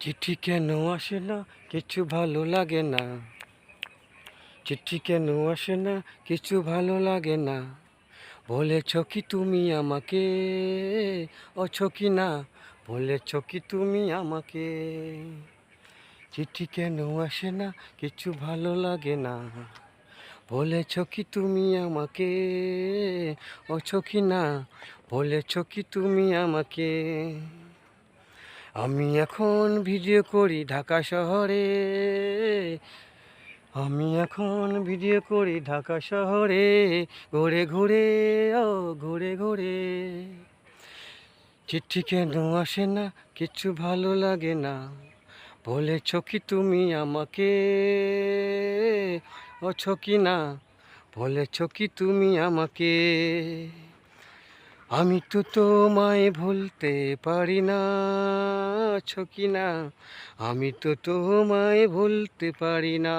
চিঠি কেন আসে না, কিছু ভালো লাগে না। চিঠি কেন আসে না, কিছু ভালো লাগে না। বলেছ কি তুমি আমাকে, অছো কি না? বলেছ কি তুমি আমাকে। চিঠি কেন আসে না, কিছু ভালো লাগে না। বলেছ কি তুমি আমাকে, অছো কি না? বলেছ কি তুমি আমাকে। আমি এখন ভিডিও করি ঢাকা শহরে। আমি এখন ভিডিও করি ঢাকা শহরে। ঘুরে ঘুরে, ও ঘুরে ঘুরে। চিঠি কেন আসে না, কিছু ভালো লাগে না। বলেছ কি তুমি আমাকে, অছো কি না? বলেছ কি তুমি আমাকে। আমি তো তোমায় ভুলতে পারি না, আছো কি না? আমি তো তোমায় ভুলতে পারি না।